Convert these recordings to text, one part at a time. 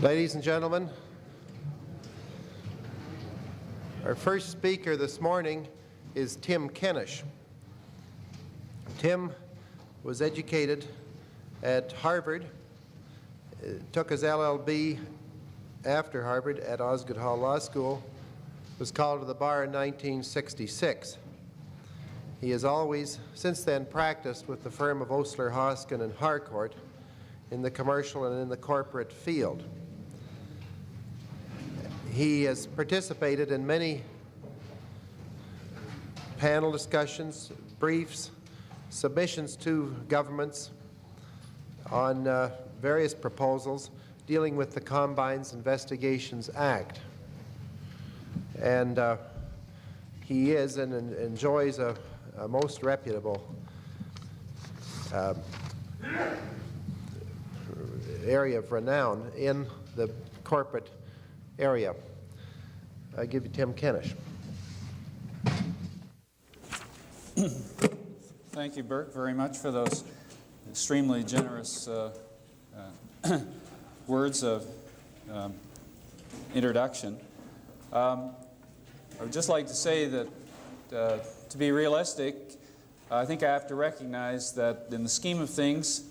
Ladies and gentlemen, our first speaker this morning is Tim Kennish. Tim was educated at Harvard, took his LLB after Harvard at Osgoode Hall Law School, was called to the bar in 1966. He has always, since then, practiced with the firm of Osler, Hoskin and Harcourt in the commercial and in the corporate field. He has participated in many panel discussions, briefs, submissions to governments on various proposals dealing with the Combines Investigations Act. And he is and enjoys a most reputable area of renown in the corporate area. I give you Tim Kennish. Thank you, Burke, very much for those extremely generous words of introduction. I would just like to say that to be realistic, I think I have to recognize that in the scheme of things,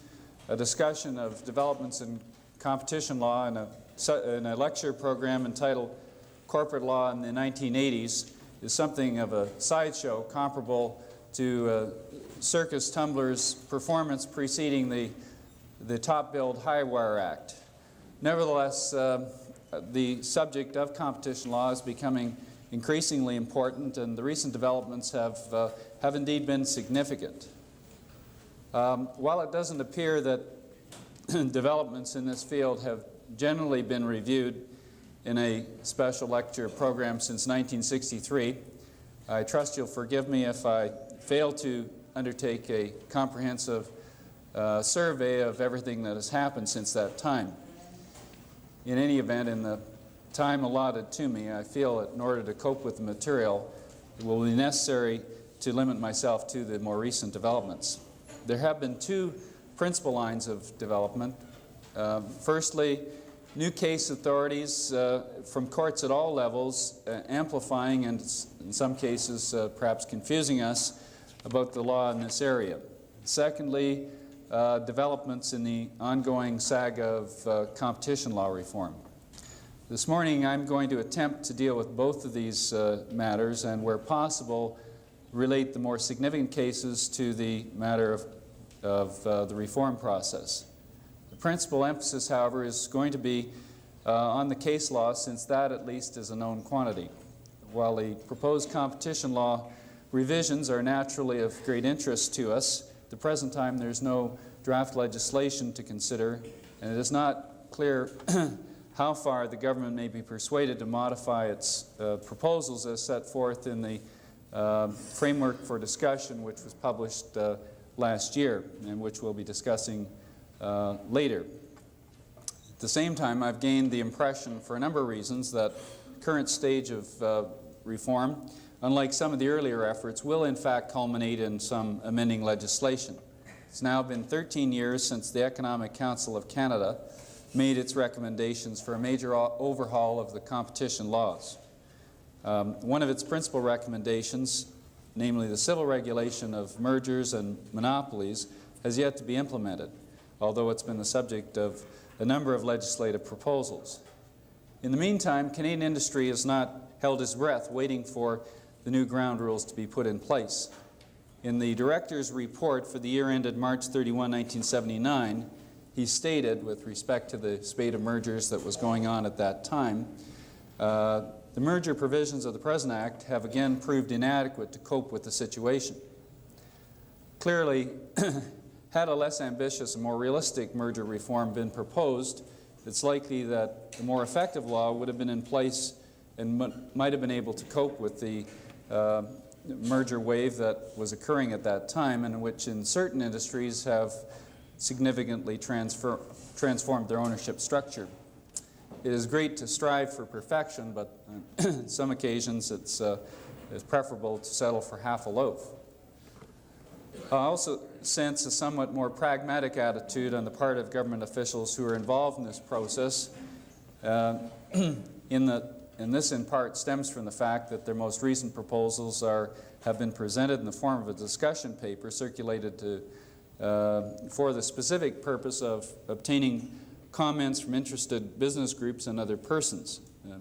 a discussion of developments in competition law in a lecture program entitled Corporate Law in the 1980s is something of a sideshow comparable to Circus Tumbler's performance preceding the top-billed High-Wire Act. Nevertheless, the subject of competition law is becoming increasingly important, and the recent developments have indeed been significant. While it doesn't appear that developments in this field have generally been reviewed in a special lecture program since 1963, I trust you'll forgive me if I fail to undertake a comprehensive survey of everything that has happened since that time. In any event, in the time allotted to me, I feel that in order to cope with the material, it will be necessary to limit myself to the more recent developments. There have been two principal lines of development. Firstly, new case authorities from courts at all levels amplifying and in some cases perhaps confusing us about the law in this area. Secondly, developments in the ongoing saga of competition law reform. This morning I'm going to attempt to deal with both of these matters and, where possible, relate the more significant cases to the matter of the reform process. The principal emphasis, however, is going to be on the case law, since that at least is a known quantity. While the proposed competition law revisions are naturally of great interest to us, at the present time there's no draft legislation to consider, and it is not clear how far the government may be persuaded to modify its proposals as set forth in the framework for discussion, which was published last year and which we'll be discussing later. At the same time, I've gained the impression, for a number of reasons, that the current stage of reform, unlike some of the earlier efforts, will in fact culminate in some amending legislation. It's now been 13 years since the Economic Council of Canada made its recommendations for a major overhaul of the competition laws. One of its principal recommendations, namely the civil regulation of mergers and monopolies, has yet to be implemented, although it's been the subject of a number of legislative proposals. In the meantime, Canadian industry has not held its breath waiting for the new ground rules to be put in place. In the Director's report for the year ended March 31, 1979, he stated, with respect to the spate of mergers that was going on at that time, the merger provisions of the present Act have again proved inadequate to cope with the situation. Clearly, had a less ambitious and more realistic merger reform been proposed, it's likely that the more effective law would have been in place and might have been able to cope with the merger wave that was occurring at that time, and which in certain industries have significantly transformed their ownership structure. It is great to strive for perfection, but on some occasions it's preferable to settle for half a loaf. I also sense a somewhat more pragmatic attitude on the part of government officials who are involved in this process, And this in part stems from the fact that their most recent proposals have been presented in the form of a discussion paper circulated for the specific purpose of obtaining comments from interested business groups and other persons.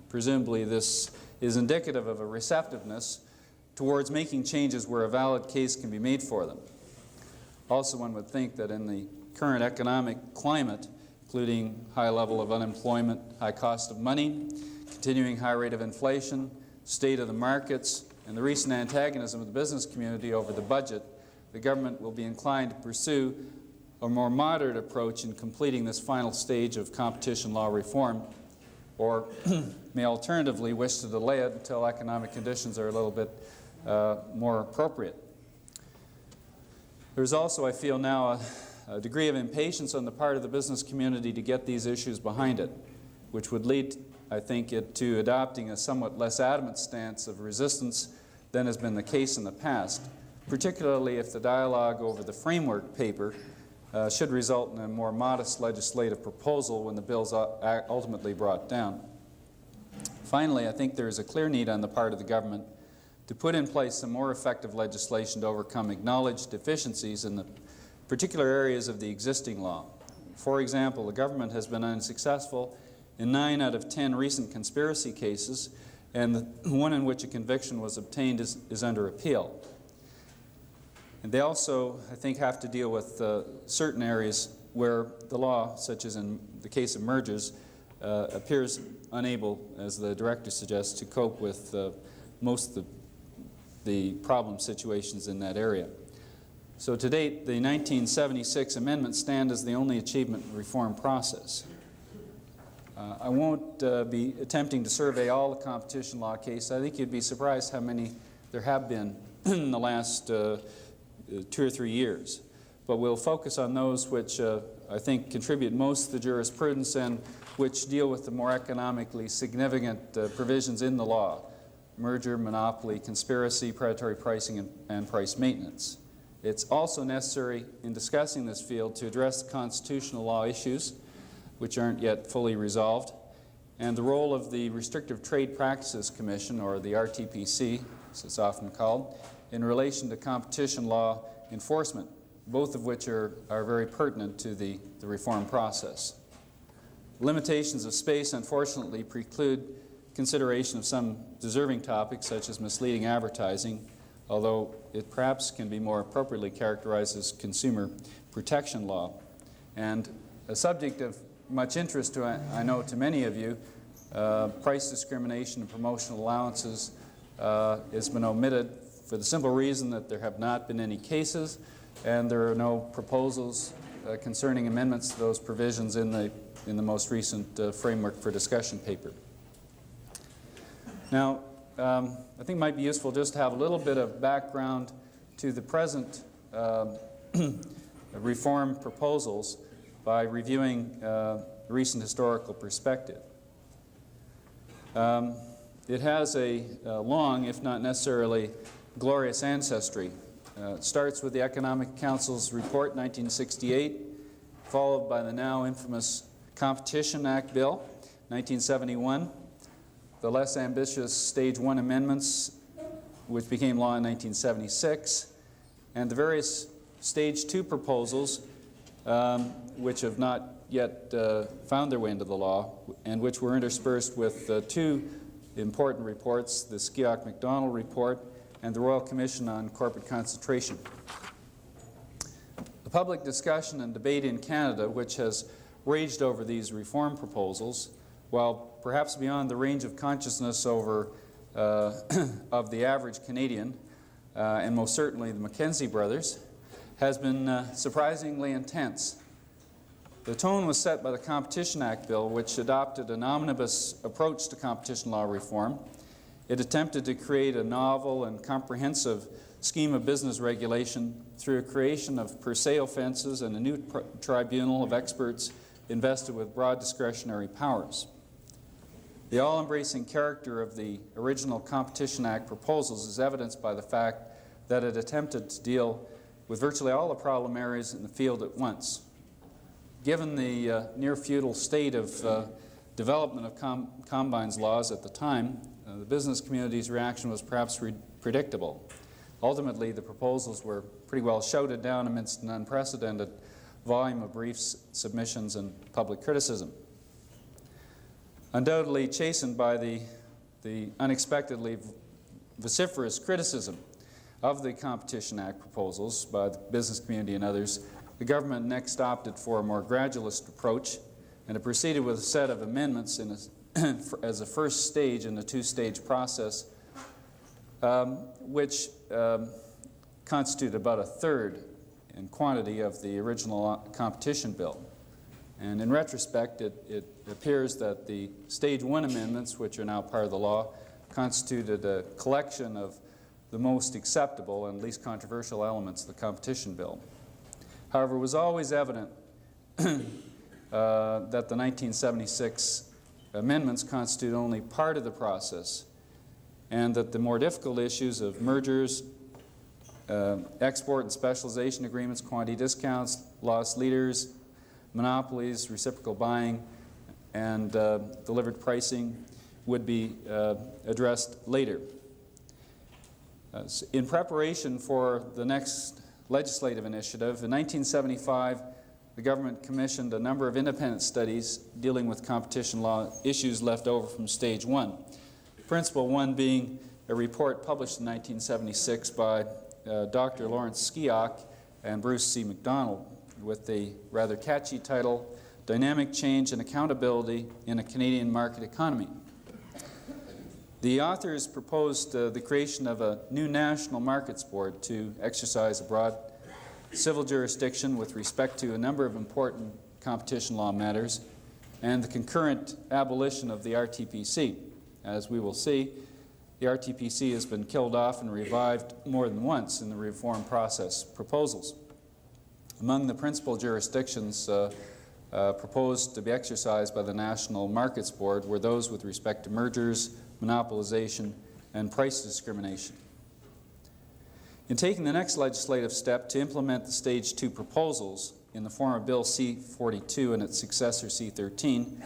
Presumably this is indicative of a receptiveness towards making changes where a valid case can be made for them. Also, one would think that in the current economic climate, including high level of unemployment, high cost of money, continuing high rate of inflation, state of the markets, and the recent antagonism of the business community over the budget, the government will be inclined to pursue a more moderate approach in completing this final stage of competition law reform, or may alternatively wish to delay it until economic conditions are a little bit more appropriate. There's also, I feel now, a degree of impatience on the part of the business community to get these issues behind it, which would lead, I think, it to adopting a somewhat less adamant stance of resistance than has been the case in the past, particularly if the dialogue over the framework paper should result in a more modest legislative proposal when the bill's ultimately brought down. Finally, I think there is a clear need on the part of the government to put in place some more effective legislation to overcome acknowledged deficiencies in the particular areas of the existing law. For example, the government has been unsuccessful in 9 out of 10 recent conspiracy cases, and the one in which a conviction was obtained is under appeal. And they also, I think, have to deal with certain areas where the law, such as in the case of mergers, appears unable, as the director suggests, to cope with most of the problem situations in that area. So to date, the 1976 amendments stand as the only achievement in the reform process. I won't be attempting to survey all the competition law cases. I think you'd be surprised how many there have been in the last 2 or 3 years. But we'll focus on those which I think contribute most to the jurisprudence and which deal with the more economically significant provisions in the law: merger, monopoly, conspiracy, predatory pricing, and price maintenance. It's also necessary in discussing this field to address the constitutional law issues, which aren't yet fully resolved, and the role of the Restrictive Trade Practices Commission, or the RTPC, as it's often called, in relation to competition law enforcement, both of which are very pertinent to the reform process. Limitations of space, unfortunately, preclude consideration of some deserving topics, such as misleading advertising, although it perhaps can be more appropriately characterized as consumer protection law. And a subject of much interest, I know, to many of you, price discrimination and promotional allowances has been omitted for the simple reason that there have not been any cases and there are no proposals concerning amendments to those provisions in the most recent framework for discussion paper. Now, I think it might be useful just to have a little bit of background to the present reform proposals by reviewing recent historical perspective. It has a long, if not necessarily glorious ancestry. It starts with the Economic Council's report, 1968, followed by the now infamous Competition Act Bill, 1971, the less ambitious Stage 1 amendments, which became law in 1976, and the various Stage 2 proposals, which have not yet found their way into the law, and which were interspersed with 2 important reports, the Skeoch-MacDonald report and the Royal Commission on Corporate Concentration. The public discussion and debate in Canada, which has raged over these reform proposals, while perhaps beyond the range of consciousness of the average Canadian, and most certainly the Mackenzie brothers, has been surprisingly intense. The tone was set by the Competition Act Bill, which adopted an omnibus approach to competition law reform. It attempted to create a novel and comprehensive scheme of business regulation through a creation of per se offenses and a new tribunal of experts invested with broad discretionary powers. The all-embracing character of the original Competition Act proposals is evidenced by the fact that it attempted to deal with virtually all the problem areas in the field at once. Given the near feudal state of development of combines laws at the time, the business community's reaction was perhaps predictable. Ultimately, the proposals were pretty well shouted down amidst an unprecedented volume of briefs, submissions, and public criticism. Undoubtedly chastened by the unexpectedly vociferous criticism of the Competition Act proposals by the business community and others, the government next opted for a more gradualist approach, and it proceeded with a set of amendments as a first stage in a two-stage process, which constituted about a third in quantity of the original competition bill. And in retrospect, it appears that the Stage 1 amendments, which are now part of the law, constituted a collection of the most acceptable and least controversial elements of the competition bill. However, it was always evident that the 1976 amendments constitute only part of the process, and that the more difficult issues of mergers, export and specialization agreements, quantity discounts, loss leaders, monopolies, reciprocal buying, and delivered pricing would be addressed later. In preparation for the next legislative initiative, in 1975, the government commissioned a number of independent studies dealing with competition law issues left over from Stage 1. Principal one being a report published in 1976 by Dr. Lawrence Skiok and Bruce C. McDonald with the rather catchy title, Dynamic Change and Accountability in a Canadian Market Economy. The authors proposed the creation of a new national markets board to exercise a broad civil jurisdiction with respect to a number of important competition law matters, and the concurrent abolition of the RTPC. As we will see, the RTPC has been killed off and revived more than once in the reform process proposals. Among the principal jurisdictions proposed to be exercised by the National Markets Board were those with respect to mergers, monopolization, and price discrimination. In taking the next legislative step to implement the Stage 2 proposals in the form of Bill C-42 and its successor C-13,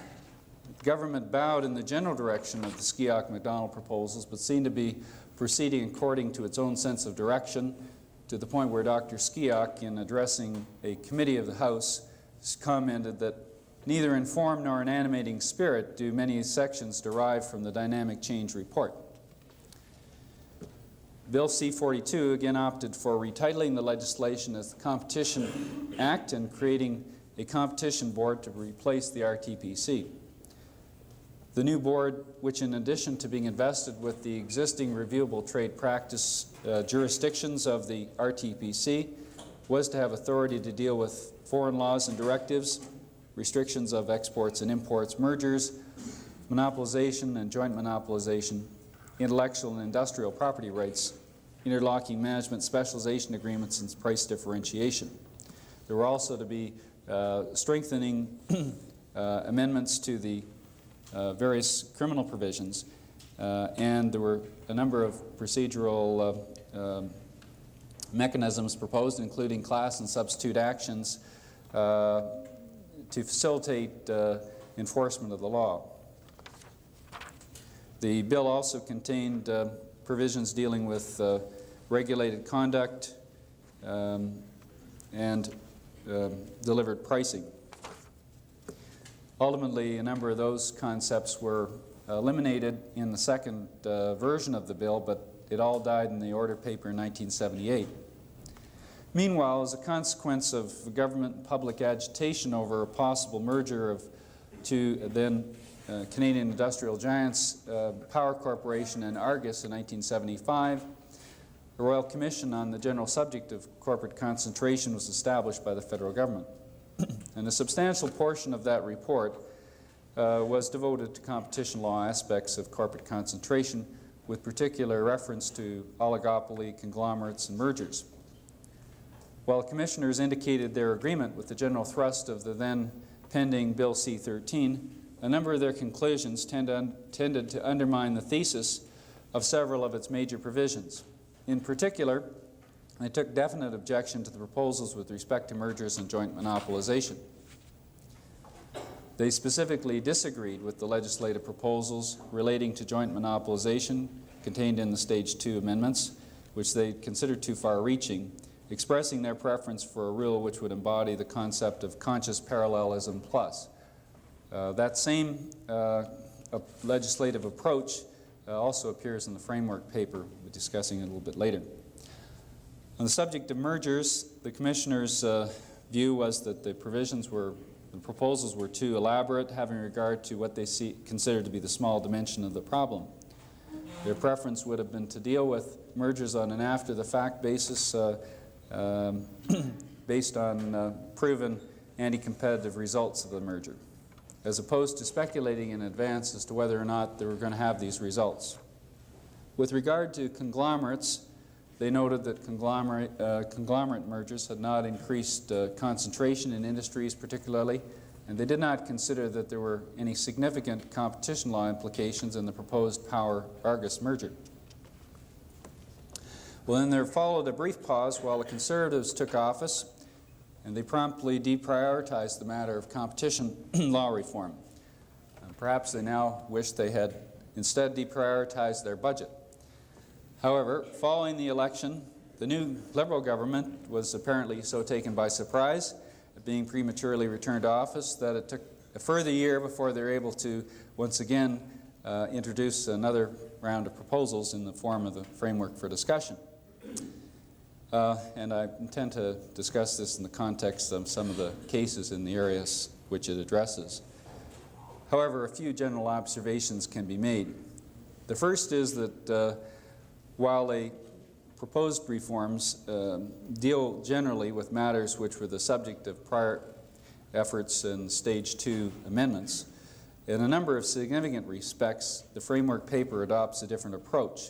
the government bowed in the general direction of the Skiok-McDonald proposals, but seemed to be proceeding according to its own sense of direction, to the point where Dr. Skiok, in addressing a committee of the House, commented that neither in form nor in animating spirit do many sections derive from the Dynamic Change report. Bill C-42 again opted for retitling the legislation as the Competition Act and creating a competition board to replace the RTPC. The new board, which in addition to being invested with the existing reviewable trade practice jurisdictions of the RTPC, was to have authority to deal with foreign laws and directives, restrictions of exports and imports, mergers, monopolization and joint monopolization, intellectual and industrial property rights, interlocking management, specialization agreements, and price differentiation. There were also to be strengthening amendments to the various criminal provisions, and there were a number of procedural mechanisms proposed, including class and substitute actions to facilitate enforcement of the law. The bill also contained provisions dealing with regulated conduct and delivered pricing. Ultimately, a number of those concepts were eliminated in the second version of the bill, but it all died in the order paper in 1978. Meanwhile, as a consequence of government and public agitation over a possible merger of two then Canadian industrial giants, Power Corporation and Argus in 1975, the Royal Commission on the general subject of corporate concentration was established by the federal government. And a substantial portion of that report was devoted to competition law aspects of corporate concentration, with particular reference to oligopoly, conglomerates, and mergers. While commissioners indicated their agreement with the general thrust of the then pending Bill C-13, a number of their conclusions tended to undermine the thesis of several of its major provisions. In particular, they took definite objection to the proposals with respect to mergers and joint monopolization. They specifically disagreed with the legislative proposals relating to joint monopolization contained in the Stage 2 amendments, which they considered too far-reaching, expressing their preference for a rule which would embody the concept of conscious parallelism plus. That same legislative approach also appears in the framework paper. We'll be discussing it a little bit later. On the subject of mergers, the Commissioner's view was that the proposals were too elaborate, having regard to what they considered to be the small dimension of the problem. Their preference would have been to deal with mergers on an after-the-fact basis based on proven anti-competitive results of the merger, as opposed to speculating in advance as to whether or not they were going to have these results. With regard to conglomerates, they noted that conglomerate mergers had not increased concentration in industries particularly, and they did not consider that there were any significant competition law implications in the proposed Power-Argus merger. Well, then there followed a brief pause while the Conservatives took office, and they promptly deprioritized the matter of competition law reform. And perhaps they now wish they had instead deprioritized their budget. However, following the election, the new Liberal government was apparently so taken by surprise at being prematurely returned to office that it took a further year before they were able to once again introduce another round of proposals in the form of the framework for discussion. And I intend to discuss this in the context of some of the cases in the areas which it addresses. However, a few general observations can be made. The first is that while the proposed reforms deal generally with matters which were the subject of prior efforts in Stage 2 amendments, in a number of significant respects, the framework paper adopts a different approach.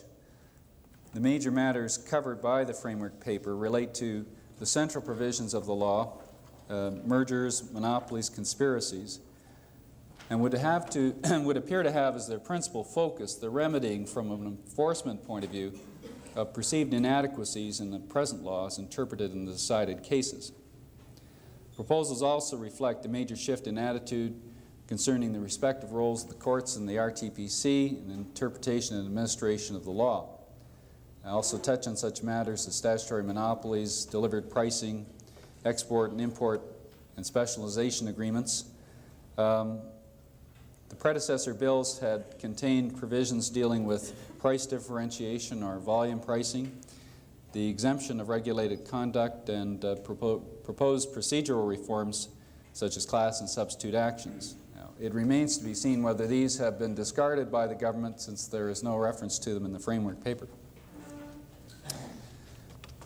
The major matters covered by the framework paper relate to the central provisions of the law, mergers, monopolies, conspiracies, and would appear to have as their principal focus the remedying from an enforcement point of view of perceived inadequacies in the present laws interpreted in the decided cases. Proposals also reflect a major shift in attitude concerning the respective roles of the courts and the RTPC in the interpretation and administration of the law. I also touch on such matters as statutory monopolies, delivered pricing, export and import, and specialization agreements. The predecessor bills had contained provisions dealing with price differentiation or volume pricing, the exemption of regulated conduct, and proposed procedural reforms such as class and substitute actions. Now, it remains to be seen whether these have been discarded by the government, since there is no reference to them in the framework paper.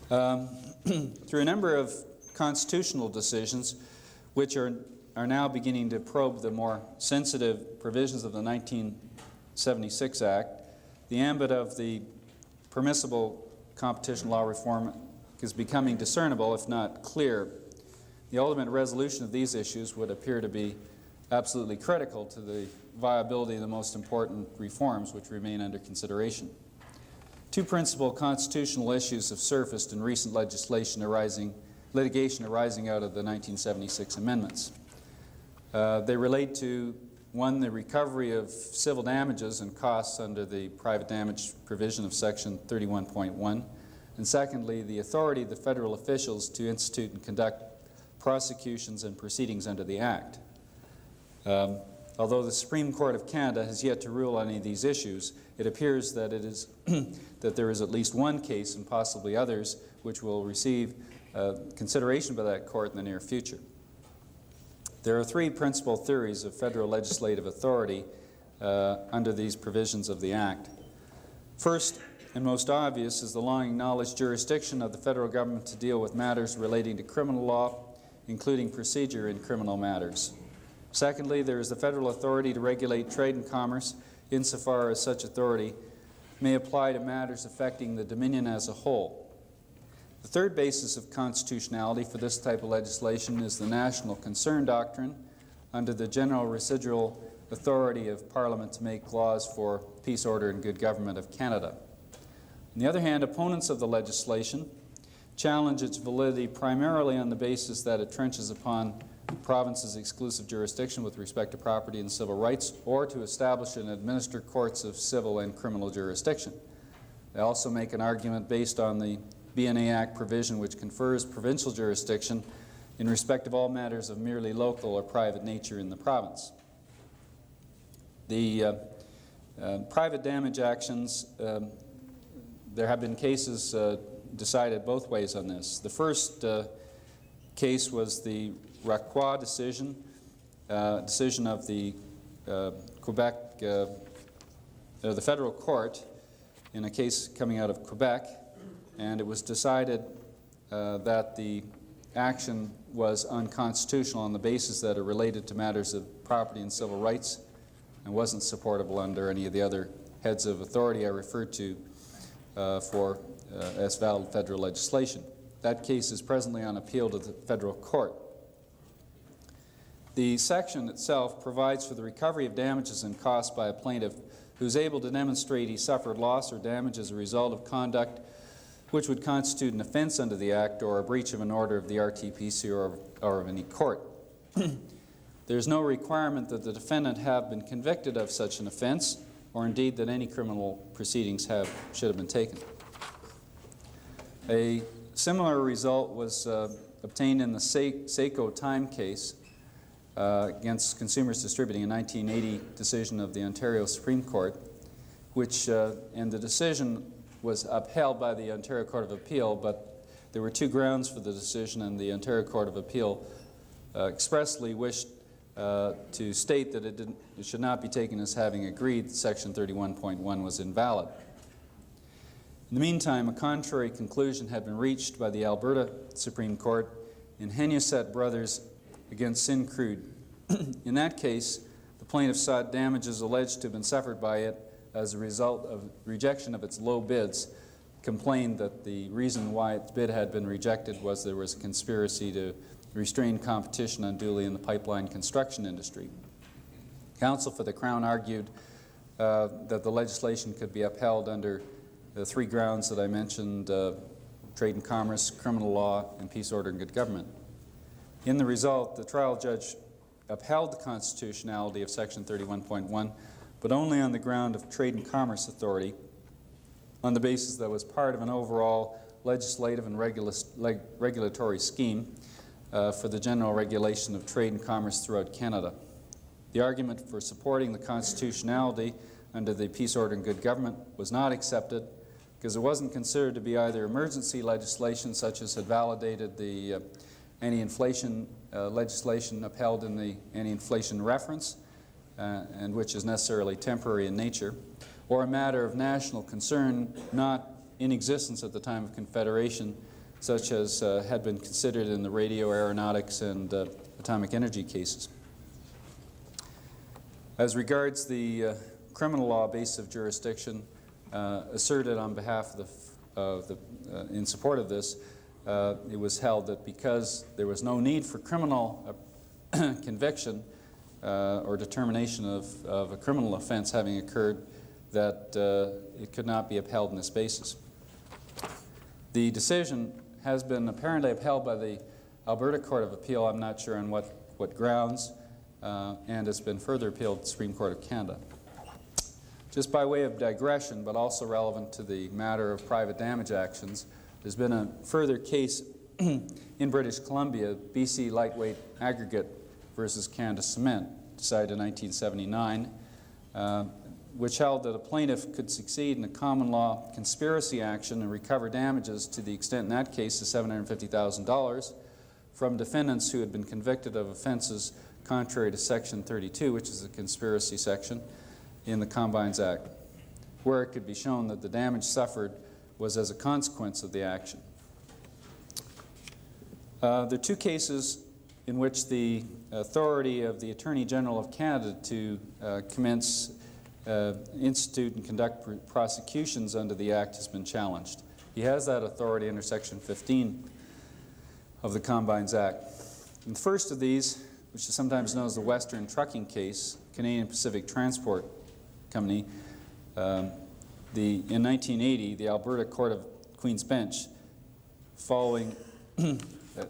Through a number of constitutional decisions, which are now beginning to probe the more sensitive provisions of the 1976 Act, the ambit of the permissible competition law reform is becoming discernible, if not clear. The ultimate resolution of these issues would appear to be absolutely critical to the viability of the most important reforms which remain under consideration. Two principal constitutional issues have surfaced in recent litigation arising out of the 1976 amendments. They relate to, one, the recovery of civil damages and costs under the private damage provision of Section 31.1, and secondly, the authority of the federal officials to institute and conduct prosecutions and proceedings under the Act. Although the Supreme Court of Canada has yet to rule on any of these issues, it appears that that there is at least one case, and possibly others, which will receive consideration by that court in the near future. There are three principal theories of federal legislative authority under these provisions of the Act. First and most obvious is the long acknowledged jurisdiction of the federal government to deal with matters relating to criminal law, including procedure in criminal matters. Secondly, there is the federal authority to regulate trade and commerce insofar as such authority may apply to matters affecting the Dominion as a whole. The third basis of constitutionality for this type of legislation is the national concern doctrine under the general residual authority of Parliament to make laws for peace, order, and good government of Canada. On the other hand, opponents of the legislation challenge its validity primarily on the basis that it trenches upon province's exclusive jurisdiction with respect to property and civil rights, or to establish and administer courts of civil and criminal jurisdiction. They also make an argument based on the BNA Act provision which confers provincial jurisdiction in respect of all matters of merely local or private nature in the province. The private damage actions, there have been cases decided both ways on this. The first case was the Raqua decision of the Quebec, the federal court in a case coming out of Quebec, and it was decided that the action was unconstitutional on the basis that it related to matters of property and civil rights and wasn't supportable under any of the other heads of authority I referred to as valid federal legislation. That case is presently on appeal to the federal court. The section itself provides for the recovery of damages and costs by a plaintiff who is able to demonstrate he suffered loss or damage as a result of conduct which would constitute an offense under the Act or a breach of an order of the RTPC or of any court. There is no requirement that the defendant have been convicted of such an offense, or indeed that any criminal proceedings should have been taken. A similar result was obtained in the Seiko Time case against Consumers Distributing, a 1980 decision of the Ontario Supreme Court, which, and the decision was upheld by the Ontario Court of Appeal, but there were two grounds for the decision, and the Ontario Court of Appeal expressly wished to state that it should not be taken as having agreed that Section 31.1 was invalid. In the meantime, a contrary conclusion had been reached by the Alberta Supreme Court in Henusset Brothers against Syncrude. In that case, the plaintiff sought damages alleged to have been suffered by it as a result of rejection of its low bids, complained that the reason why its bid had been rejected was there was a conspiracy to restrain competition unduly in the pipeline construction industry. Counsel for the Crown argued that the legislation could be upheld under the three grounds that I mentioned, trade and commerce, criminal law, and peace, order, and good government. In the result, the trial judge upheld the constitutionality of Section 31.1, but only on the ground of trade and commerce authority, on the basis that it was part of an overall legislative and regulatory scheme for the general regulation of trade and commerce throughout Canada. The argument for supporting the constitutionality under the peace, order, and good government was not accepted because it wasn't considered to be either emergency legislation, such as had validated the anti-inflation legislation upheld in the anti-inflation reference, and which is necessarily temporary in nature, or a matter of national concern not in existence at the time of Confederation, such as had been considered in the radio, aeronautics, and atomic energy cases. As regards the criminal law base of jurisdiction asserted on behalf of in support of this, it was held that because there was no need for criminal conviction or determination of a criminal offense having occurred, that it could not be upheld on this basis. The decision has been apparently upheld by the Alberta Court of Appeal, I'm not sure on what grounds, and it's been further appealed to the Supreme Court of Canada. Just by way of digression, but also relevant to the matter of private damage actions, there's been a further case in British Columbia, BC Lightweight Aggregate versus Canada Cement, decided in 1979, which held that a plaintiff could succeed in a common law conspiracy action and recover damages to the extent in that case of $750,000 from defendants who had been convicted of offenses contrary to Section 32, which is the conspiracy section in the Combines Act, where it could be shown that the damage suffered was as a consequence of the action. There are two cases in which the authority of the Attorney General of Canada to commence, institute, and conduct prosecutions under the Act has been challenged. He has that authority under Section 15 of the Combines Act. And the first of these, which is sometimes known as the Western Trucking case, Canadian Pacific Transport Company, in 1980, the Alberta Court of Queen's Bench, following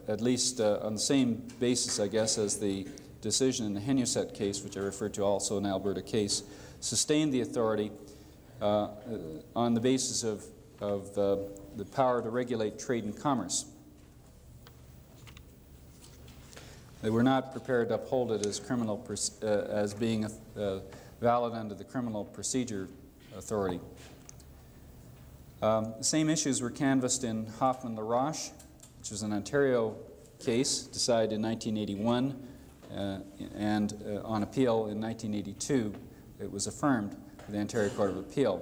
at least on the same basis, I guess, as the decision in the Henusset case, which I referred to also in Alberta case, sustained the authority on the basis of the power to regulate trade and commerce. They were not prepared to uphold it as as being valid under the criminal procedure authority. The same issues were canvassed in Hoffman-LaRoche, which was an Ontario case decided in 1981, and on appeal in 1982, it was affirmed by the Ontario Court of Appeal.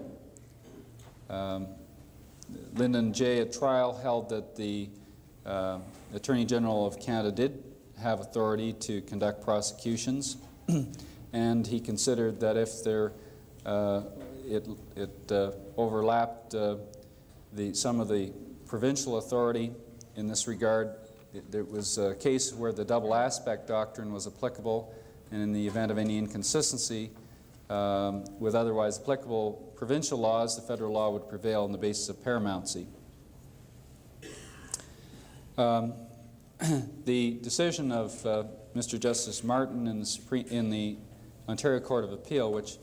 Lyndon J. at trial held that the Attorney General of Canada did have authority to conduct prosecutions, and he considered that if it overlapped some of the provincial authority in this regard, there was a case where the double aspect doctrine was applicable, and in the event of any inconsistency with otherwise applicable provincial laws, the federal law would prevail on the basis of paramountcy. The decision of Mr. Justice Martin in the Ontario Court of Appeal, which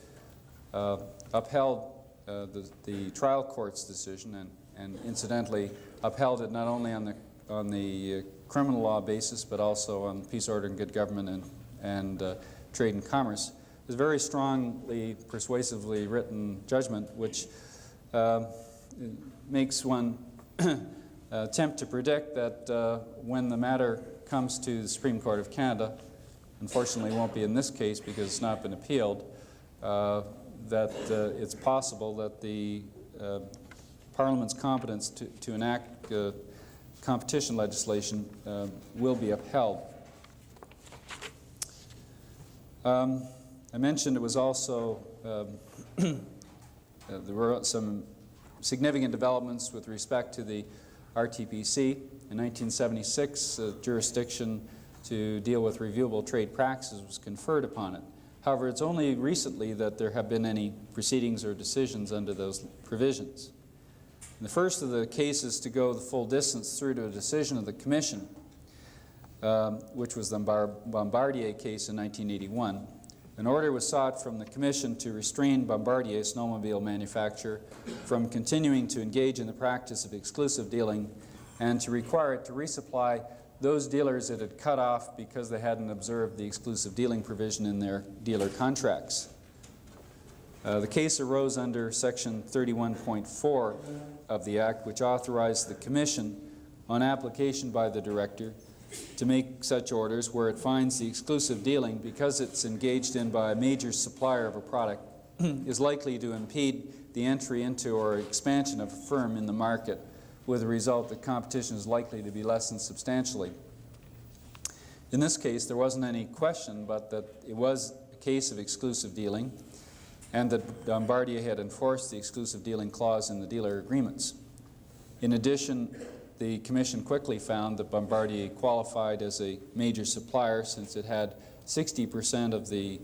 upheld the trial court's decision and incidentally upheld it not only on the criminal law basis but also on peace, order, and good government and trade and commerce, is a very strongly, persuasively written judgment which makes one attempt to predict that when the matter comes to the Supreme Court of Canada, unfortunately it won't be in this case because it's not been appealed, that it's possible that the Parliament's competence to enact competition legislation will be upheld. I mentioned it was also, there were some significant developments with respect to the RTPC. In 1976, jurisdiction to deal with reviewable trade practices was conferred upon it. However, it's only recently that there have been any proceedings or decisions under those provisions. The first of the cases to go the full distance through to a decision of the Commission, which was the Bombardier case in 1981. An order was sought from the Commission to restrain Bombardier, a snowmobile manufacturer, from continuing to engage in the practice of exclusive dealing and to require it to resupply those dealers it had cut off because they hadn't observed the exclusive dealing provision in their dealer contracts. The case arose under Section 31.4 of the Act, which authorized the Commission, on application by the Director, to make such orders where it finds the exclusive dealing, because it's engaged in by a major supplier of a product, is likely to impede the entry into or expansion of a firm in the market, with the result that competition is likely to be lessened substantially. In this case, there wasn't any question but that it was a case of exclusive dealing and that Bombardier had enforced the exclusive dealing clause in the dealer agreements. In addition, the Commission quickly found that Bombardier qualified as a major supplier since it had 60% of the,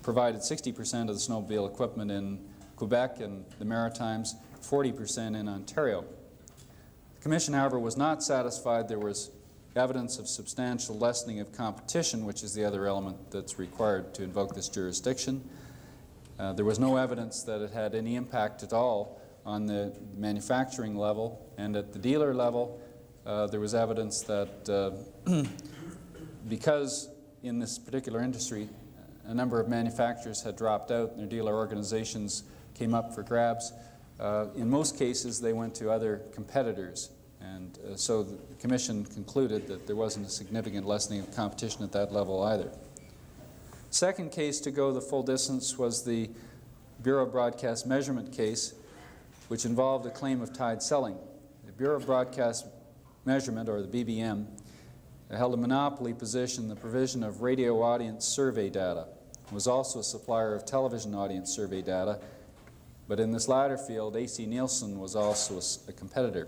provided 60% of the snowmobile equipment in Quebec and the Maritimes, 40% in Ontario. The Commission, however, was not satisfied there was evidence of substantial lessening of competition, which is the other element that's required to invoke this jurisdiction. There was no evidence that it had any impact at all on the manufacturing level, and at the dealer level, there was evidence that because in this particular industry a number of manufacturers had dropped out and their dealer organizations came up for grabs, in most cases they went to other competitors, and so the Commission concluded that there wasn't a significant lessening of competition at that level either. Second case to go the full distance was the Bureau of Broadcast Measurement case, which involved a claim of tied selling. The Bureau of Broadcast Measurement, or the BBM, held a monopoly position in the provision of radio audience survey data. It was also a supplier of television audience survey data, but in this latter field, AC Nielsen was also a competitor.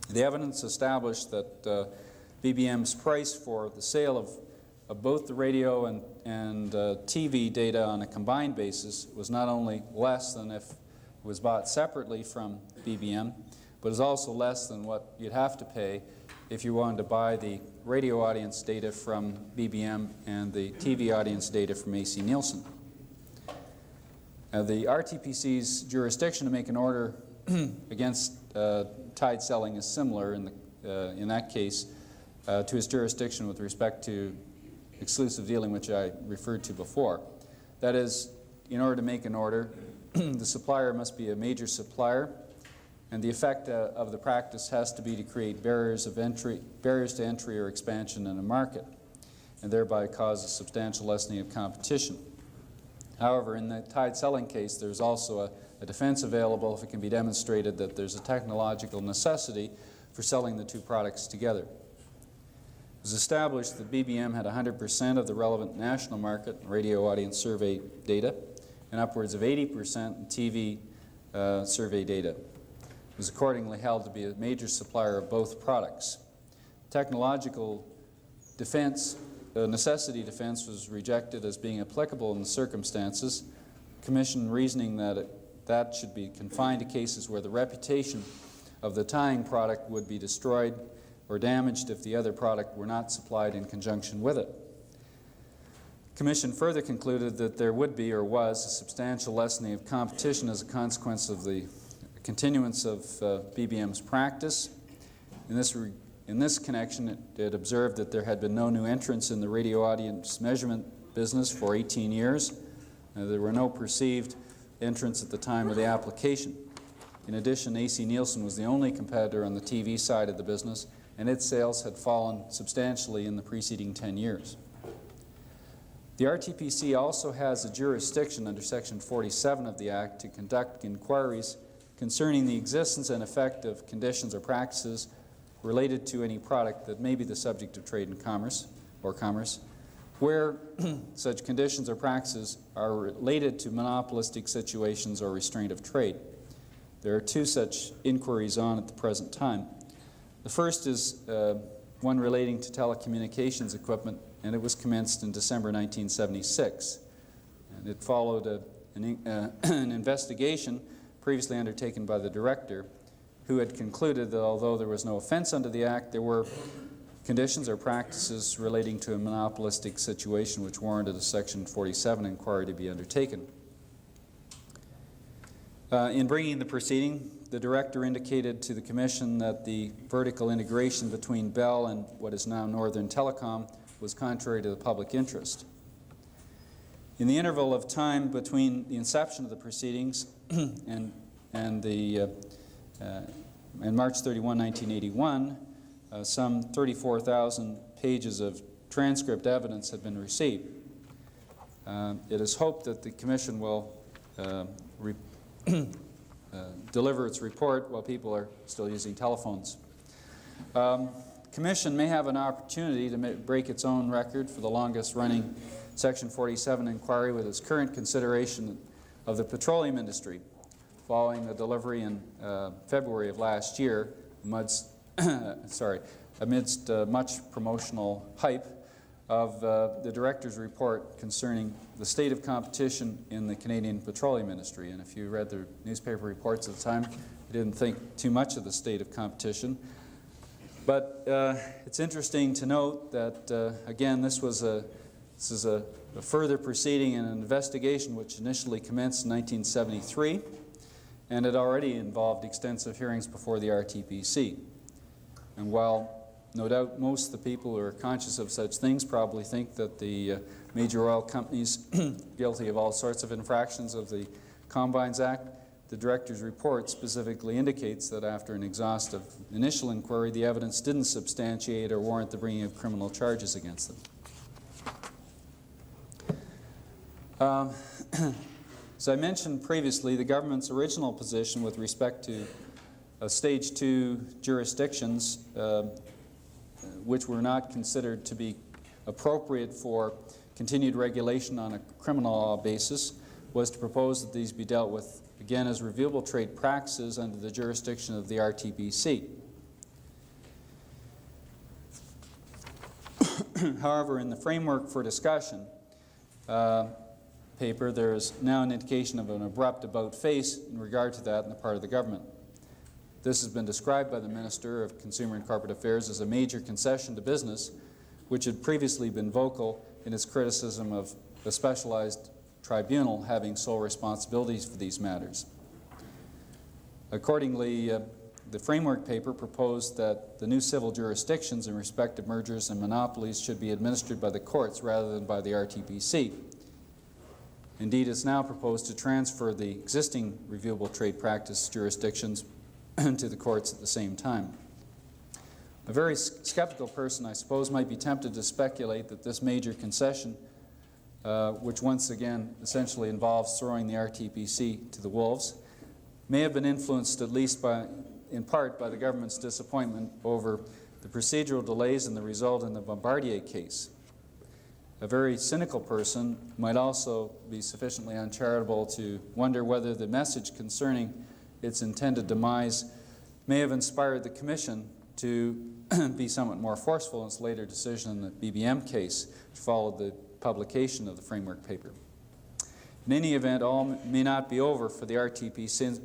The evidence established that BBM's price for the sale of both the radio and TV data on a combined basis was not only less than if it was bought separately from BBM, but is also less than what you'd have to pay if you wanted to buy the radio audience data from BBM and the TV audience data from AC Nielsen. The RTPC's jurisdiction to make an order against tide selling is similar in that case to its jurisdiction with respect to exclusive dealing, which I referred to before. That is, in order to make an order, the supplier must be a major supplier, and the effect of the practice has to be to create barriers to entry or expansion in a market, and thereby cause a substantial lessening of competition. However, in the tide selling case, there's also a defense available if it can be demonstrated that there's a technological necessity for selling the two products together. It was established that BBM had 100% of the relevant national market radio audience survey data and upwards of 80% in TV survey data. It was accordingly held to be a major supplier of both products. Technological defense, necessity defense, was rejected as being applicable in the circumstances. Commission reasoning that that should be confined to cases where the reputation of the tying product would be destroyed or damaged if the other product were not supplied in conjunction with it. Commission further concluded that there would be or was a substantial lessening of competition as a consequence of the continuance of BBM's practice. In this connection, it observed that there had been no new entrants in the radio audience measurement business for 18 years. There were no perceived entrants at the time of the application. In addition, AC Nielsen was the only competitor on the TV side of the business, and its sales had fallen substantially in the preceding 10 years. The RTPC also has a jurisdiction under Section 47 of the Act to conduct inquiries concerning the existence and effect of conditions or practices related to any product that may be the subject of trade and commerce, where such conditions or practices are related to monopolistic situations or restraint of trade. There are two such inquiries on at the present time. The first is one relating to telecommunications equipment, and it was commenced in December 1976. And it followed an investigation previously undertaken by the director, who had concluded that although there was no offense under the Act, there were conditions or practices relating to a monopolistic situation which warranted a Section 47 inquiry to be undertaken. In bringing the proceeding, the director indicated to the Commission that the vertical integration between Bell and what is now Northern Telecom was contrary to the public interest. In the interval of time between the inception of the proceedings and March 31, 1981, some 34,000 pages of transcript evidence had been received. It is hoped that the Commission will deliver its report while people are still using telephones. Commission may have an opportunity to break its own record for the longest running Section 47 inquiry with its current consideration of the petroleum industry, following the delivery in February of last year amidst much promotional hype of the director's report concerning the state of competition in the Canadian petroleum industry. And if you read the newspaper reports at the time, you didn't think too much of the state of competition. But it's interesting to note that, again, this is a further proceeding in an investigation which initially commenced in 1973, and it already involved extensive hearings before the RTPC. And while no doubt most of the people who are conscious of such things probably think that the major oil companies guilty of all sorts of infractions of the Combines Act, the director's report specifically indicates that after an exhaustive initial inquiry, the evidence didn't substantiate or warrant the bringing of criminal charges against them. As I mentioned previously, the government's original position with respect to Stage 2 jurisdictions, which were not considered to be appropriate for continued regulation on a criminal law basis, was to propose that these be dealt with, again, as reviewable trade practices under the jurisdiction of the RTPC. However, in the framework for discussion paper, there is now an indication of an abrupt about-face in regard to that on the part of the government. This has been described by the Minister of Consumer and Corporate Affairs as a major concession to business, which had previously been vocal in its criticism of a specialized tribunal having sole responsibilities for these matters. Accordingly, the framework paper proposed that the new civil jurisdictions in respect of mergers and monopolies should be administered by the courts rather than by the RTPC. Indeed, it's now proposed to transfer the existing reviewable trade practice jurisdictions to the courts at the same time. A very skeptical person, I suppose, might be tempted to speculate that this major concession, which once again essentially involves throwing the RTPC to the wolves, may have been influenced at least in part by the government's disappointment over the procedural delays and the result in the Bombardier case. A very cynical person might also be sufficiently uncharitable to wonder whether the message concerning its intended demise may have inspired the Commission to be somewhat more forceful in its later decision in the BBM case, which followed the publication of the framework paper. In any event, all may not be over for the RTPC,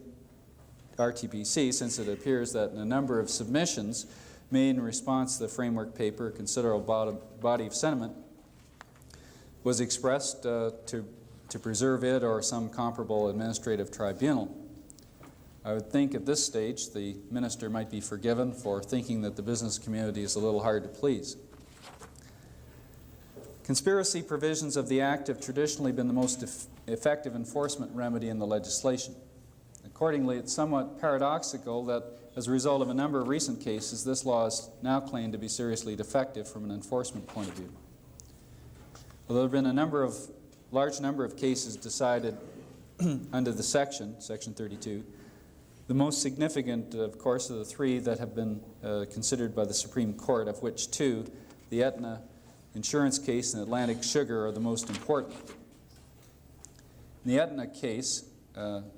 since it appears that in a number of submissions made in response to the framework paper, a considerable body of sentiment was expressed to preserve it or some comparable administrative tribunal. I would think at this stage the minister might be forgiven for thinking that the business community is a little hard to please. Conspiracy provisions of the Act have traditionally been the most effective enforcement remedy in the legislation. Accordingly, it's somewhat paradoxical that as a result of a number of recent cases, this law is now claimed to be seriously defective from an enforcement point of view. Although there have been a large number of cases decided under the Section 32, the most significant, of course, are the three that have been considered by the Supreme Court, of which two, the Aetna insurance case and Atlantic Sugar, are the most important. In the Aetna case,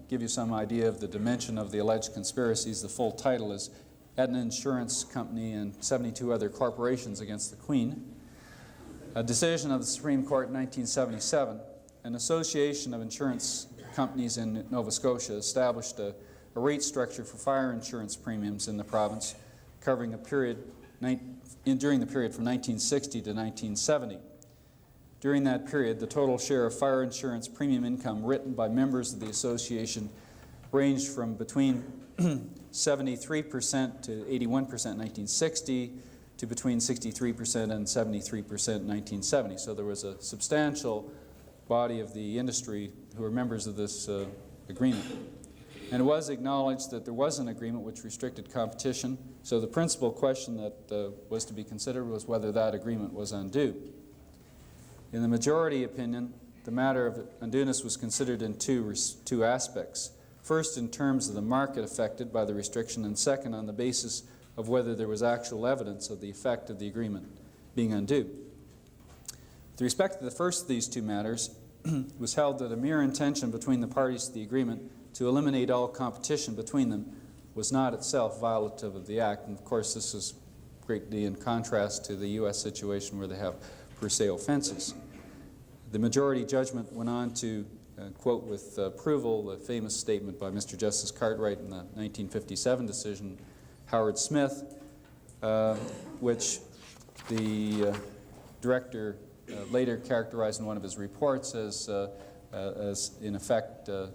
give you some idea of the dimension of the alleged conspiracies, the full title is Aetna Insurance Company and 72 Other Corporations Against the Queen. A decision of the Supreme Court in 1977, an association of insurance companies in Nova Scotia established a rate structure for fire insurance premiums in the province, covering a period during the period from 1960 to 1970. During that period, the total share of fire insurance premium income written by members of the association ranged from between 73% to 81% in 1960 to between 63% and 73% in 1970. So there was a substantial body of the industry who were members of this agreement. And it was acknowledged that there was an agreement which restricted competition, so the principal question that was to be considered was whether that agreement was undue. In the majority opinion, the matter of undueness was considered in two aspects. First, in terms of the market affected by the restriction, and second, on the basis of whether there was actual evidence of the effect of the agreement being undue. With respect to the first of these two matters, it was held that a mere intention between the parties to the agreement to eliminate all competition between them was not itself violative of the Act. And of course, this is greatly in contrast to the U.S. situation where they have per se offenses. The majority judgment went on to quote with approval the famous statement by Mr. Justice Cartwright in the 1957 decision, Howard Smith, which the director later characterized in one of his reports as in effect a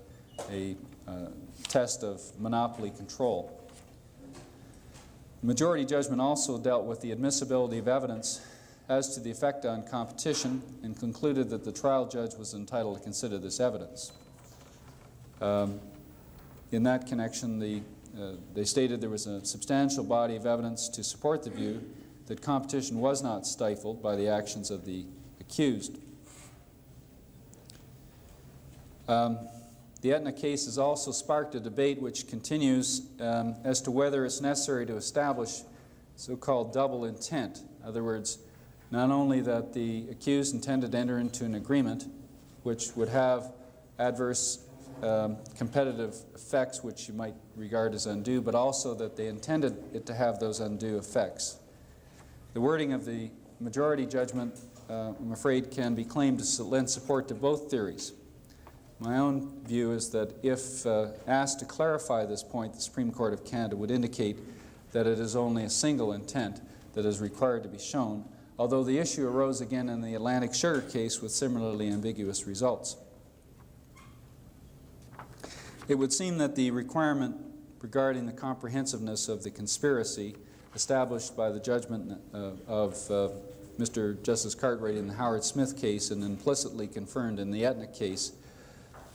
test of monopoly control. The majority judgment also dealt with the admissibility of evidence as to the effect on competition and concluded that the trial judge was entitled to consider this evidence. In that connection, they stated there was a substantial body of evidence to support the view that competition was not stifled by the actions of the accused. The Aetna case has also sparked a debate which continues as to whether it's necessary to establish so-called double intent. In other words, not only that the accused intended to enter into an agreement which would have adverse competitive effects which you might regard as undue, but also that they intended it to have those undue effects. The wording of the majority judgment, I'm afraid, can be claimed to lend support to both theories. My own view is that if asked to clarify this point, the Supreme Court of Canada would indicate that it is only a single intent that is required to be shown, although the issue arose again in the Atlantic Sugar case with similarly ambiguous results. It would seem that the requirement regarding the comprehensiveness of the conspiracy established by the judgment of Mr. Justice Cartwright in the Howard Smith case and implicitly confirmed in the Aetna case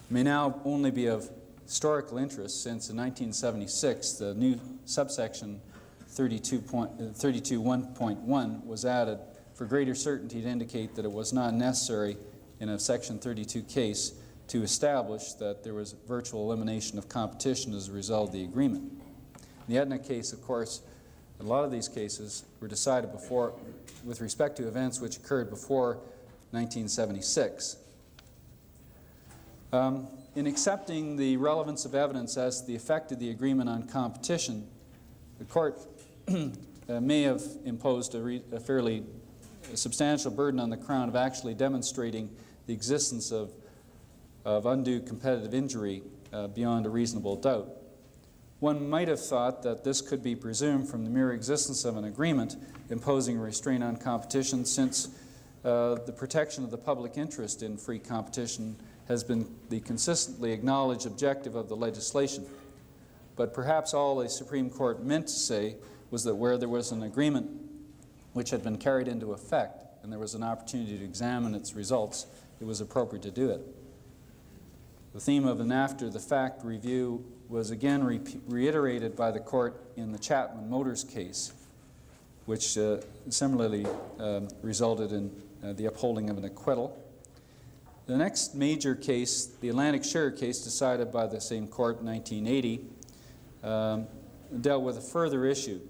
may now only be of historical interest, since in 1976 the new subsection 32.1.1 was added for greater certainty to indicate that it was not necessary in a Section 32 case to establish that there was virtual elimination of competition as a result of the agreement. In the Aetna case, of course, a lot of these cases were decided before, with respect to events which occurred before 1976. In accepting the relevance of evidence as to the effect of the agreement on competition, the Court may have imposed a fairly substantial burden on the Crown of actually demonstrating the existence of undue competitive injury beyond a reasonable doubt. One might have thought that this could be presumed from the mere existence of an agreement imposing a restraint on competition, since the protection of the public interest in free competition has been the consistently acknowledged objective of the legislation. But perhaps all the Supreme Court meant to say was that where there was an agreement which had been carried into effect and there was an opportunity to examine its results, it was appropriate to do it. The theme of an after-the-fact review was again reiterated by the Court in the Chapman Motors case, which similarly resulted in the upholding of an acquittal. The next major case, the Atlantic Sugar case decided by the same court in 1980, dealt with a further issue,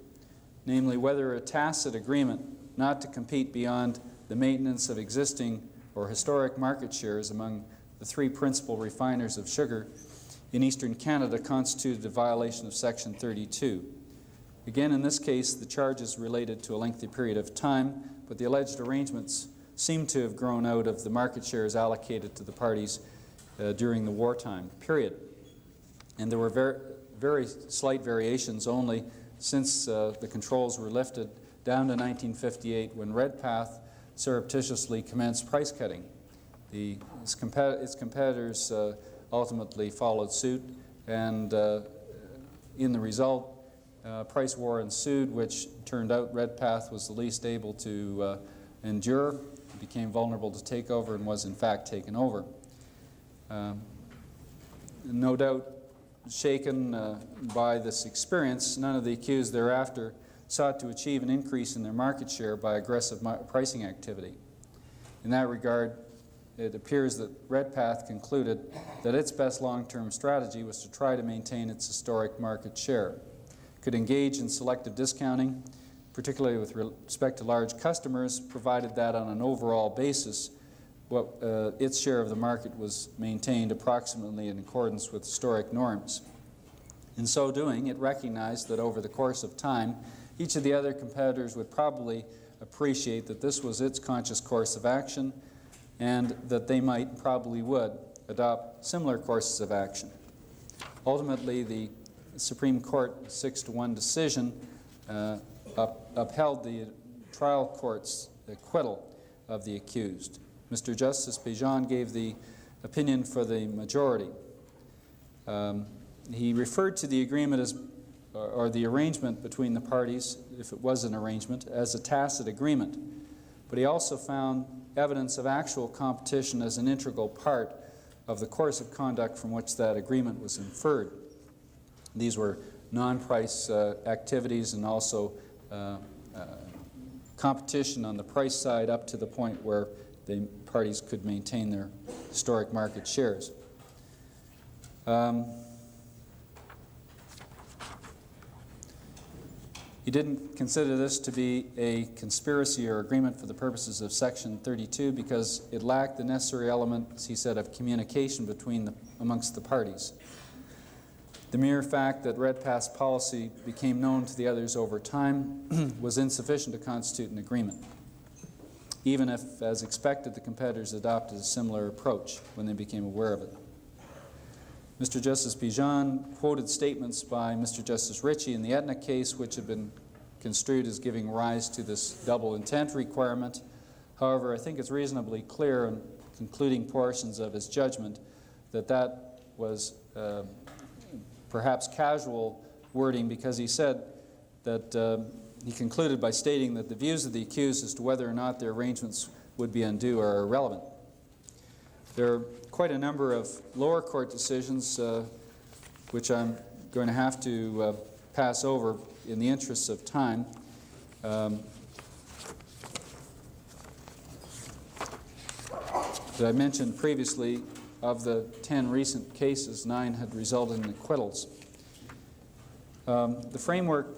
namely whether a tacit agreement not to compete beyond the maintenance of existing or historic market shares among the three principal refiners of sugar in eastern Canada constituted a violation of Section 32. Again, in this case, the charges related to a lengthy period of time, but the alleged arrangements seem to have grown out of the market shares allocated to the parties during the wartime period. And there were very slight variations only since the controls were lifted down to 1958, when Redpath surreptitiously commenced price cutting. Its competitors ultimately followed suit, and in the result, price war ensued, which turned out Redpath was the least able to endure, became vulnerable to takeover, and was in fact taken over. No doubt shaken by this experience, none of the accused thereafter sought to achieve an increase in their market share by aggressive pricing activity. In that regard, it appears that Redpath concluded that its best long-term strategy was to try to maintain its historic market share. It could engage in selective discounting, particularly with respect to large customers, provided that on an overall basis, its share of the market was maintained approximately in accordance with historic norms. In so doing, it recognized that over the course of time, each of the other competitors would probably appreciate that this was its conscious course of action, and that they might, probably would, adopt similar courses of action. Ultimately, the Supreme Court 6-1 decision upheld the trial court's acquittal of the accused. Mr. Justice Béjean gave the opinion for the majority. He referred to the agreement or the arrangement between the parties, if it was an arrangement, as a tacit agreement. But he also found evidence of actual competition as an integral part of the course of conduct from which that agreement was inferred. These were non-price activities and also competition on the price side up to the point where the parties could maintain their historic market shares. He didn't consider this to be a conspiracy or agreement for the purposes of Section 32 because it lacked the necessary elements, he said, of communication amongst the parties. The mere fact that Redpath's policy became known to the others over time was insufficient to constitute an agreement, even if, as expected, the competitors adopted a similar approach when they became aware of it. Mr. Justice Pigeon quoted statements by Mr. Justice Ritchie in the Aetna case, which have been construed as giving rise to this double intent requirement. However, I think it's reasonably clear in concluding portions of his judgment that that was perhaps casual wording, because he said that he concluded by stating that the views of the accused as to whether or not their arrangements would be undue are irrelevant. There are quite a number of lower court decisions which I'm going to have to pass over in the interests of time. That I mentioned previously, of the 10 recent cases, 9 had resulted in acquittals. The framework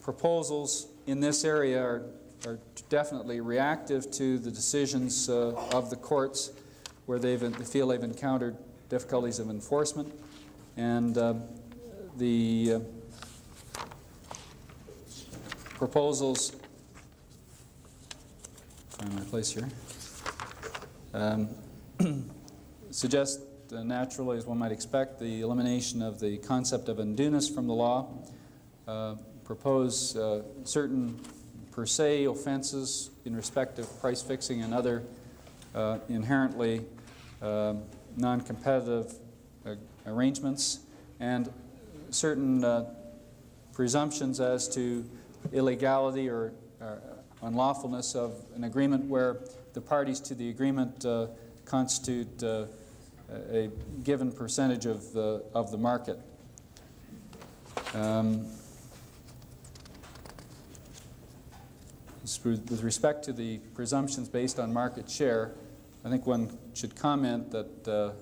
proposals in this area are definitely reactive to the decisions of the courts where they feel they've encountered difficulties of enforcement, and the proposals, find my place here, suggest naturally, as one might expect, the elimination of the concept of undueness from the law, propose certain per se offenses in respect of price fixing and other inherently non-competitive arrangements, and certain presumptions as to illegality or unlawfulness of an agreement where the parties to the agreement constitute a given percentage of the market. With respect to the presumptions based on market share, I think one should comment that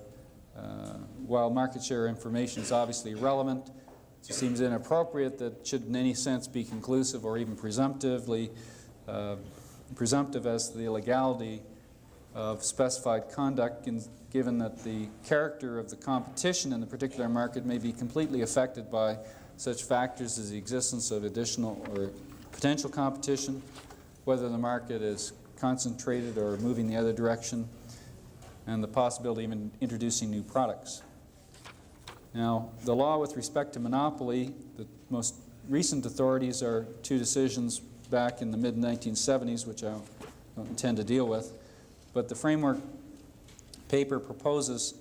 while market share information is obviously relevant, it seems inappropriate that should in any sense be conclusive or even presumptive as to the illegality of specified conduct, given that the character of the competition in the particular market may be completely affected by such factors as the existence of additional or potential competition, whether the market is concentrated or moving the other direction, and the possibility of introducing new products. Now, the law with respect to monopoly, the most recent authorities are 2 decisions back in the mid-1970s, which I don't intend to deal with, but the framework paper proposes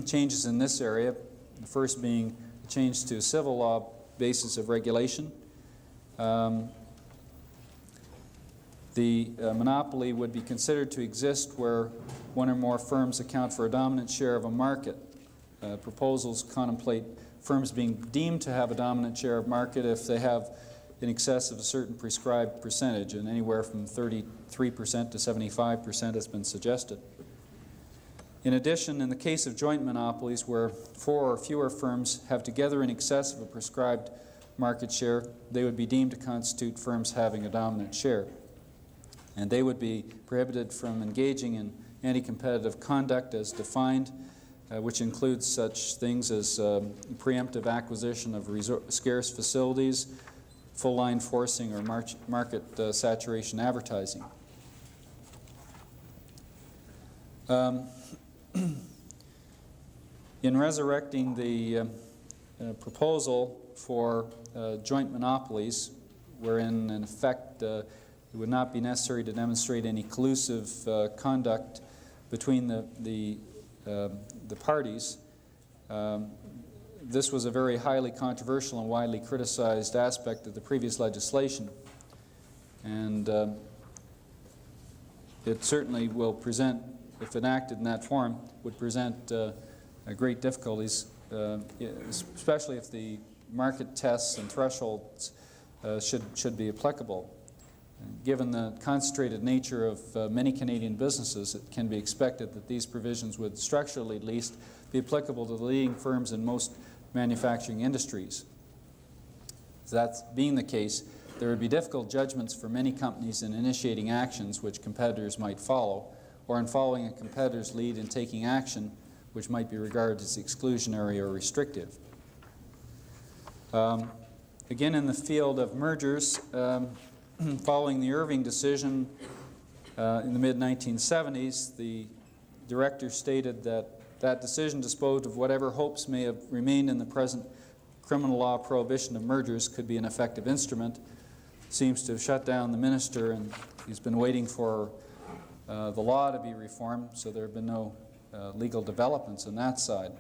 changes in this area, the first being a change to a civil law basis of regulation. The monopoly would be considered to exist where one or more firms account for a dominant share of a market. Proposals contemplate firms being deemed to have a dominant share of market if they have in excess of a certain prescribed percentage, and anywhere from 33% to 75% has been suggested. In addition, in the case of joint monopolies where 4 or fewer firms have together in excess of a prescribed market share, they would be deemed to constitute firms having a dominant share. And they would be prohibited from engaging in anti-competitive conduct as defined, which includes such things as preemptive acquisition of scarce facilities, full-line forcing, or market saturation advertising. In resurrecting the proposal for joint monopolies, wherein in effect it would not be necessary to demonstrate any collusive conduct between the parties, this was a very highly controversial and widely criticized aspect of the previous legislation, and it certainly will present, if enacted in that form, would present great difficulties, especially if the market tests and thresholds should be applicable. Given the concentrated nature of many Canadian businesses, it can be expected that these provisions would structurally at least be applicable to the leading firms in most manufacturing industries. So that being the case, there would be difficult judgments for many companies in initiating actions which competitors might follow, or in following a competitor's lead in taking action which might be regarded as exclusionary or restrictive. Again, in the field of mergers, following the Irving decision in the mid-1970s, the director stated that that decision disposed of whatever hopes may have remained in the present criminal law prohibition of mergers could be an effective instrument. Seems to have shut down the minister, and he's been waiting for the law to be reformed, so there have been no legal developments on that side.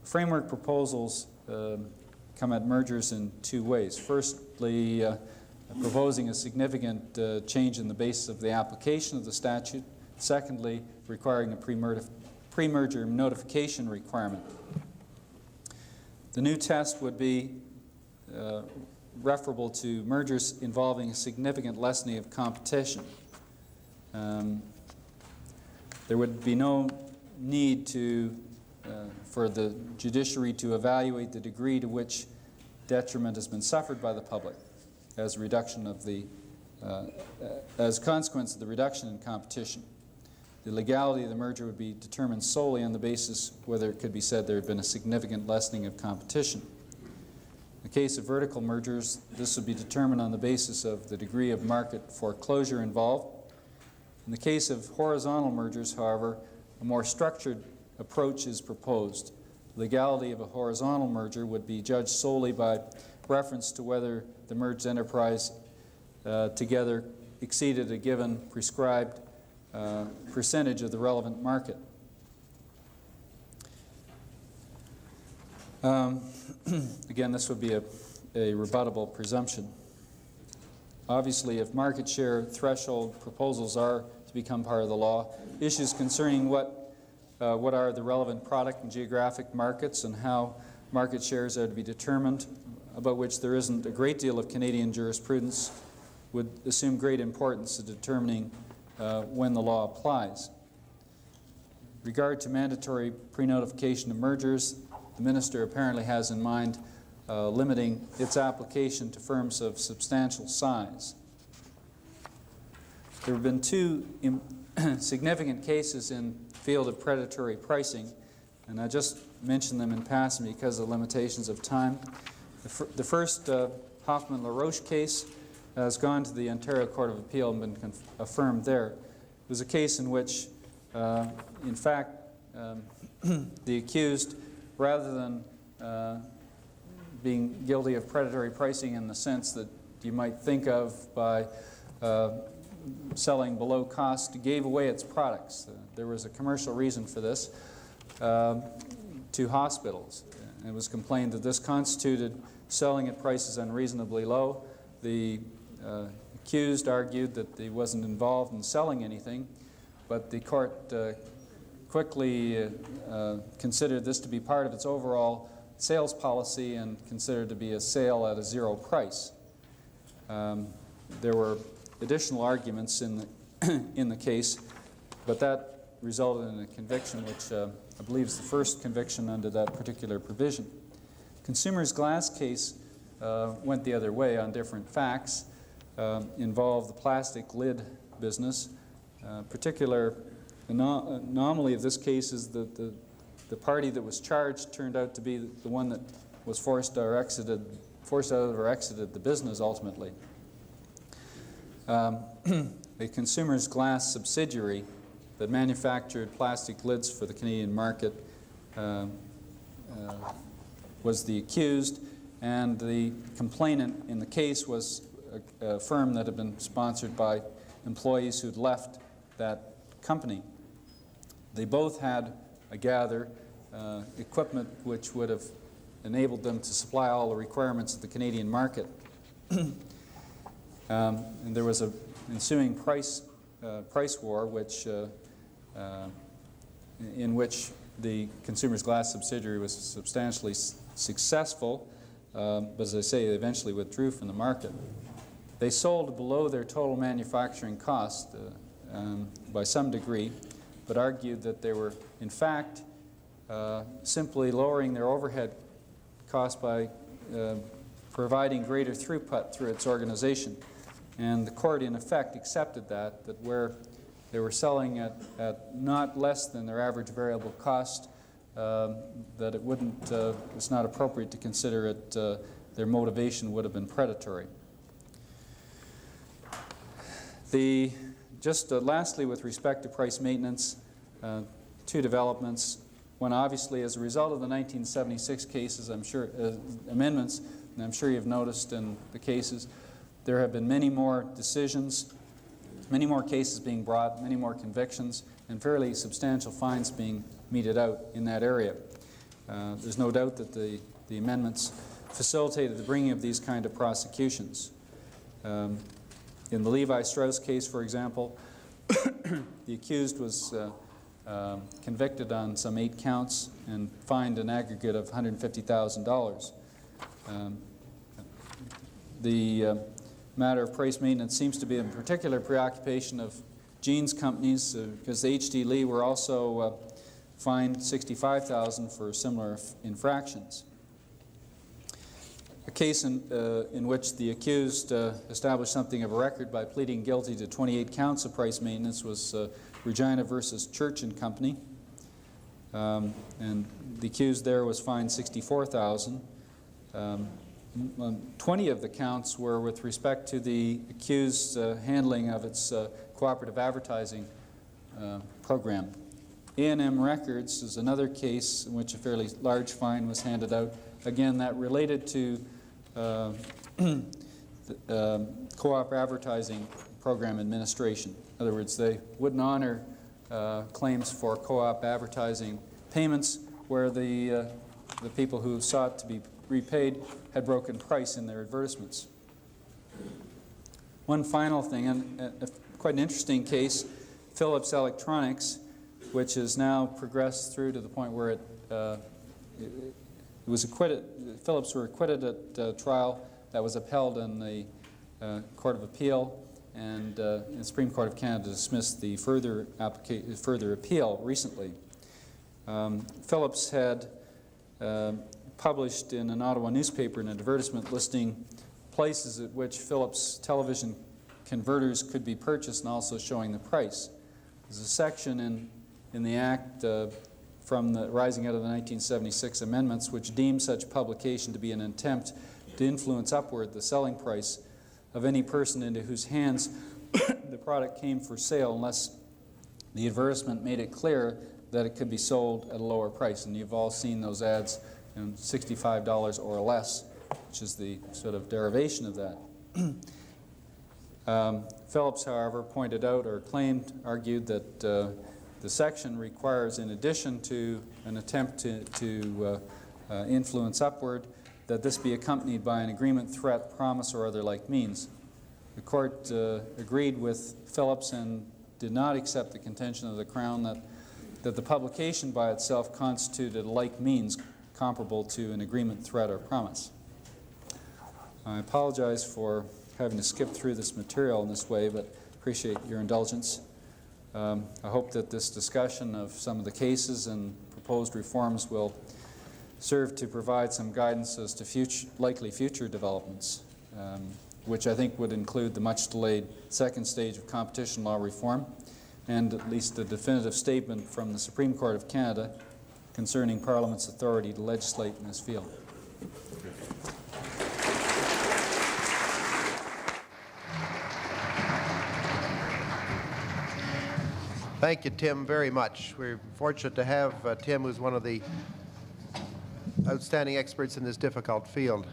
Framework proposals come at mergers in two ways. Firstly, proposing a significant change in the basis of the application of the statute. Secondly, requiring a pre-merger notification requirement. The new test would be referable to mergers involving a significant lessening of competition. There would be no need for the judiciary to evaluate the degree to which detriment has been suffered by the public as a consequence of the reduction in competition. The legality of the merger would be determined solely on the basis whether it could be said there had been a significant lessening of competition. In the case of vertical mergers, this would be determined on the basis of the degree of market foreclosure involved. In the case of horizontal mergers, however, a more structured approach is proposed. Legality of a horizontal merger would be judged solely by reference to whether the merged enterprise together exceeded a given prescribed percentage of the relevant market. Again, this would be a rebuttable presumption. Obviously, if market share threshold proposals are to become part of the law, issues concerning what are the relevant product and geographic markets and how market shares are to be determined, about which there isn't a great deal of Canadian jurisprudence, would assume great importance to determining when the law applies. With regard to mandatory pre-notification of mergers, the minister apparently has in mind limiting its application to firms of substantial size. There have been two significant cases in the field of predatory pricing, and I just mention them in passing because of the limitations of time. The first Hoffman-LaRoche case has gone to the Ontario Court of Appeal and been affirmed there. It was a case in which, in fact, the accused, rather than being guilty of predatory pricing in the sense that you might think of by selling below cost, gave away its products. There was a commercial reason for this to hospitals. And it was complained that this constituted selling at prices unreasonably low. The accused argued that he wasn't involved in selling anything, but the court quickly considered this to be part of its overall sales policy and considered to be a sale at a zero price. There were additional arguments in the case, but that resulted in a conviction which I believe is the first conviction under that particular provision. Consumer's Glass case went the other way on different facts, involved the plastic lid business. Particular anomaly of this case is that the party that was charged turned out to be the one that was forced out or exited the business ultimately. A Consumer's Glass subsidiary that manufactured plastic lids for the Canadian market was the accused, and the complainant in the case was a firm that had been sponsored by employees who'd left that company. They both had, I gather, equipment which would have enabled them to supply all the requirements of the Canadian market. And there was an ensuing price war in which the Consumer's Glass subsidiary was substantially successful, but as I say, they eventually withdrew from the market. They sold below their total manufacturing cost by some degree, but argued that they were, in fact, simply lowering their overhead cost by providing greater throughput through its organization. And the court, in effect, accepted that where they were selling at not less than their average variable cost, that it's not appropriate to consider it, their motivation would have been predatory. Lastly, with respect to price maintenance, two developments. when obviously as a result of the 1976 cases, I'm sure, amendments, and I'm sure you've noticed in the cases, there have been many more decisions, many more cases being brought, many more convictions, and fairly substantial fines being meted out in that area. There's no doubt that the amendments facilitated the bringing of these kind of prosecutions. In the Levi Strauss case, for example, the accused was convicted on some 8 counts and fined an aggregate of $150,000. The matter of price maintenance seems to be a particular preoccupation of jeans companies because the H.D. Lee were also fined $65,000 for similar infractions. A case in which the accused established something of a record by pleading guilty to 28 counts of price maintenance was Regina versus Church and Company. And the accused there was fined $64,000. 20 of the counts were with respect to the accused's handling of its cooperative advertising program. A&M Records is another case in which a fairly large fine was handed out. Again, that related to co-op advertising program administration. In other words, they wouldn't honor claims for co-op advertising payments where the people who sought to be repaid had broken price in their advertisements. One final thing, and quite an interesting case, Philips Electronics, which has now progressed through to the point where it was acquitted. Philips were acquitted at trial that was upheld in the Court of Appeal, and the Supreme Court of Canada dismissed the further appeal recently. Philips had published in an Ottawa newspaper an advertisement listing places at which Philips television converters could be purchased and also showing the price. There's a section in the Act from the rising out of the 1976 amendments which deemed such publication to be an attempt to influence upward the selling price of any person into whose hands the product came for sale unless the advertisement made it clear that it could be sold at a lower price. And you've all seen those ads, $65 or less, which is the sort of derivation of that. Phillips, however, pointed out or argued that the section requires, in addition to an attempt to influence upward, that this be accompanied by an agreement, threat, promise, or other like means. The court agreed with Phillips and did not accept the contention of the Crown that the publication by itself constituted a like means comparable to an agreement, threat, or promise. I apologize for having to skip through this material in this way, but appreciate your indulgence. I hope that this discussion of some of the cases and proposed reforms will serve to provide some guidance as to likely future developments, which I think would include the much delayed second stage of competition law reform and at least a definitive statement from the Supreme Court of Canada concerning Parliament's authority to legislate in this field. Thank you, Tim, very much. We're fortunate to have Tim, who's one of the outstanding experts in this difficult field.